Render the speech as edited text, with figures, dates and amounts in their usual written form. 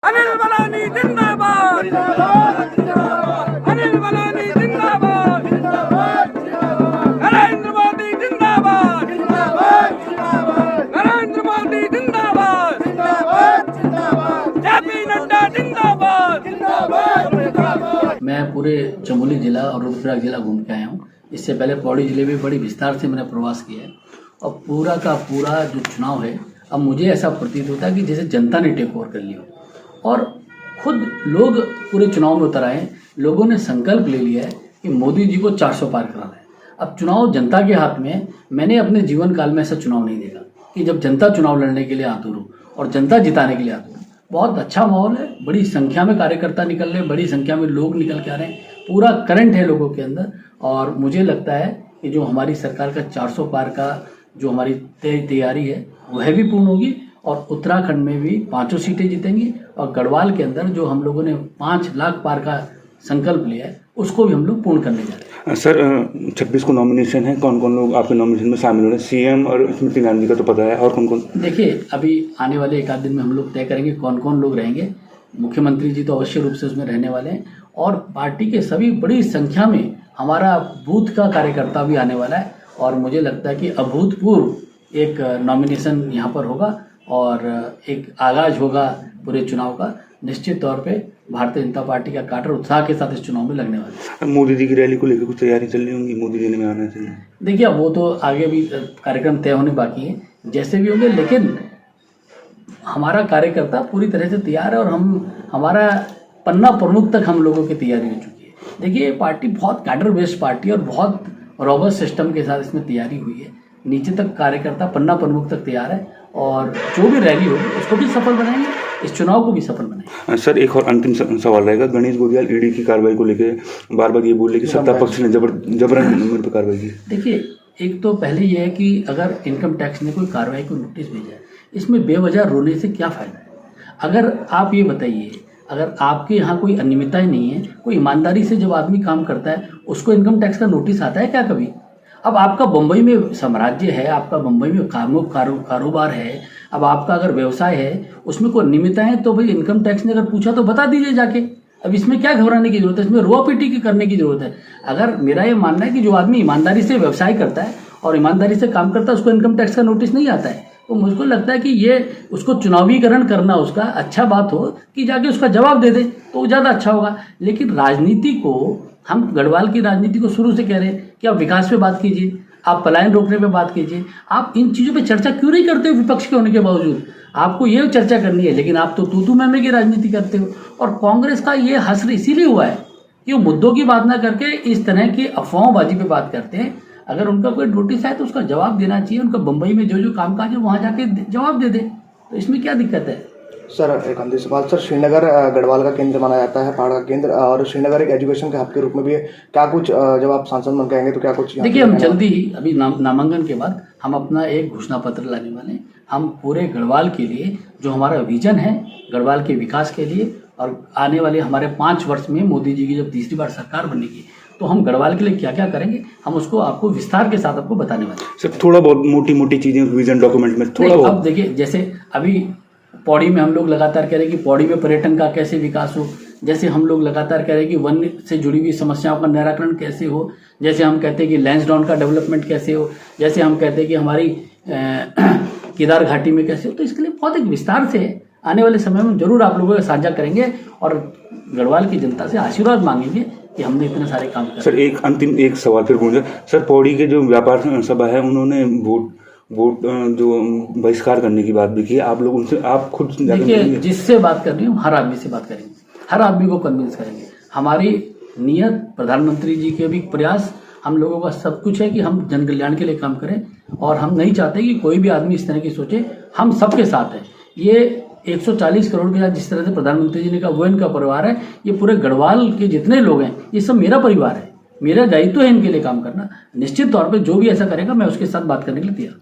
अनिल बलानी जिंदाबाद, अनिल बलानी जिंदाबाद, नरेंद्र मोदी जिंदाबाद, नरेंद्र मोदी जिंदाबाद, जेपी नड्डा जिंदाबाद। मैं पूरे चमोली जिला और रुद्रप्रयाग जिला घूम के आया हूँ। इससे पहले पौड़ी जिले में बड़ी विस्तार से मैंने प्रवास किया है और पूरा का पूरा जो चुनाव है, अब मुझे ऐसा प्रतीत होता है कि जैसे जनता ने टेक ओवर कर लिया और खुद लोग पूरे चुनाव में उतर आए। लोगों ने संकल्प ले लिया है कि मोदी जी को 400 पार कराना है। अब चुनाव जनता के हाथ में है। मैंने अपने जीवन काल में ऐसा चुनाव नहीं देखा कि जब जनता चुनाव लड़ने के लिए आतुर हो और जनता जिताने के लिए आतुर हो। बहुत अच्छा माहौल है, बड़ी संख्या में कार्यकर्ता निकल रहे हैं, बड़ी संख्या में लोग निकल के आ रहे हैं, पूरा करंट है लोगों के अंदर। और मुझे लगता है कि जो हमारी सरकार का 400 पार का जो हमारी तैयारी है वह भी पूर्ण होगी और उत्तराखंड में भी 5 सीटें जीतेंगी और गढ़वाल के अंदर जो हम लोगों ने 5 लाख पार का संकल्प लिया है उसको भी हम लोग पूर्ण करने जा रहे हैं। सर 26 को नॉमिनेशन है, कौन कौन लोग आपके नॉमिनेशन में शामिल हो रहे हैं? सीएम और स्मृति ईरानी का तो पता है, और कौन कौन? देखिए, अभी आने वाले एक आध दिन में हम लोग तय करेंगे कौन कौन लोग रहेंगे। मुख्यमंत्री जी तो अवश्य रूप से उसमें रहने वाले हैं और पार्टी के सभी बड़ी संख्या में हमारा बूथ का कार्यकर्ता भी आने वाला है और मुझे लगता है कि अभूतपूर्व एक नॉमिनेशन यहाँ पर होगा और एक आगाज होगा पूरे चुनाव का। निश्चित तौर पे भारतीय जनता पार्टी का काटर उत्साह के साथ इस चुनाव में लगने वाला है। मोदी जी की रैली को लेकर कुछ तैयारी चल रही होंगी, मोदी जी ने आना चाहिए? देखिए, अब वो तो आगे भी कार्यक्रम तय होने बाकी है, जैसे भी होंगे, लेकिन हमारा कार्यकर्ता पूरी तरह से तैयार है और हमारा पन्ना प्रमुख तक हम लोगों की तैयारी हो चुकी है। देखिए, ये पार्टी बहुत कैडर बेस्ड पार्टी है और बहुत रोबस्ट सिस्टम के साथ इसमें तैयारी हुई है। नीचे तक कार्यकर्ता पन्ना प्रमुख तक तैयार है और जो भी रैली होगी उसको भी सफल बनाएंगे, इस चुनाव को भी सफल बनाएंगे। सर, एक और अंतिम सवाल रहेगा। गणेश गोदियाल ईडी की कार्रवाई को लेकर बार बार ये बोले कि सत्ता पक्ष ने जबरन मेरे पर कार्रवाई की। देखिए, एक तो पहले ये है कि अगर इनकम टैक्स ने कोई कार्रवाई को नोटिस भेजा है, इसमें बेवजह रोने से क्या फायदा है। अगर आप ये बताइए, अगर आपके यहाँ कोई अनियमितताएं नहीं है, कोई ईमानदारी से जब आदमी काम करता है उसको इनकम टैक्स का नोटिस आता है क्या कभी? अब आपका बम्बई में साम्राज्य है, आपका बम्बई में कारोबार है, अब आपका अगर व्यवसाय है उसमें कोई अनियमितता है तो भाई इनकम टैक्स ने अगर पूछा तो बता दीजिए जाके। अब इसमें क्या घबराने की जरूरत है, इसमें रोआ पीटी की करने की जरूरत है। अगर मेरा ये मानना है कि जो आदमी ईमानदारी से व्यवसाय करता है और ईमानदारी से काम करता है उसको इनकम टैक्स का नोटिस नहीं आता है, तो मुझको लगता है कि ये उसको चुनावीकरण करना उसका अच्छा बात हो कि जाके उसका जवाब दे दे तो ज़्यादा अच्छा होगा। लेकिन राजनीति को, हम गढ़वाल की राजनीति को शुरू से कह रहे हैं कि आप विकास पे बात कीजिए, आप पलायन रोकने पे बात कीजिए, आप इन चीज़ों पे चर्चा क्यों नहीं करते हो? विपक्ष के होने के बावजूद आपको ये चर्चा करनी है, लेकिन आप तो तू मैं की राजनीति करते हो। और कांग्रेस का ये हश्र इसीलिए हुआ है कि वो मुद्दों की बात ना करके इस तरह की अफवाहबाजी पे बात करते हैं। अगर उनका कोई नोटिस है तो उसका जवाब देना चाहिए। उनका बम्बई में जो कामकाज है वहाँ जाके जवाब दे दे, तो इसमें क्या दिक्कत है? सर, एक अंतिम सवाल। सर, श्रीनगर गढ़वाल का केंद्र माना जाता है, पहाड़ का केंद्र, और श्रीनगर एक एजुकेशन के हब के रूप में भी है। क्या कुछ जब आप सांसद बन के आएंगे तो क्या कुछ? देखिए, हम जल्दी ही अभी नामांकन के बाद हम अपना एक घोषणा पत्र लाने वाले हैं। हम पूरे गढ़वाल के लिए जो हमारा विजन है गढ़वाल के विकास के लिए, और आने वाले हमारे 5 वर्ष में मोदी जी की जब तीसरी बार सरकार बनेगी तो हम गढ़वाल के लिए क्या क्या करेंगे, हम उसको आपको विस्तार के साथ आपको बताने वाले हैं। सर, थोड़ा बहुत मोटी चीजें विजन डॉक्यूमेंट में थोड़ा बहुत। अब देखिए, जैसे अभी पौड़ी में हम लोग लगातार कह रहे हैं कि पौड़ी में पर्यटन का कैसे विकास हो, जैसे हम लोग लगातार कह रहे हैं कि वन से जुड़ी हुई समस्याओं का निराकरण कैसे हो, जैसे हम कहते हैं कि लैंसडाउन का डेवलपमेंट कैसे हो, जैसे हम कहते हैं कि हमारी केदार घाटी में कैसे हो। तो इसके लिए बहुत एक विस्तार से आने वाले समय में जरूर आप लोगों को साझा करेंगे और गढ़वाल की जनता से आशीर्वाद मांगेंगे कि हमने इतने सारे काम किए। सर, एक अंतिम सवाल फिर पूछूंगा। सर, पौड़ी के जो व्यापार सभा है उन्होंने वोट जो बहिष्कार करने की बात भी की। आप लोग उनसे, आप खुद देखिए, जिससे बात करनी है हर आदमी से बात करेंगे, हर आदमी को कन्विंस करेंगे। हमारी नियत, प्रधानमंत्री जी के भी प्रयास, हम लोगों का सब कुछ है कि हम जन कल्याण के लिए काम करें और हम नहीं चाहते कि कोई भी आदमी इस तरह की सोचे। हम सबके साथ हैं। ये 140 करोड़ के साथ जिस तरह से प्रधानमंत्री जी ने कहा वो इनका परिवार है, ये पूरे गढ़वाल के जितने लोग हैं ये सब मेरा परिवार है। मेरा दायित्व है इनके लिए काम करना। निश्चित तौर पे जो भी ऐसा करेगा मैं उसके साथ बात करने के लिए तैयार।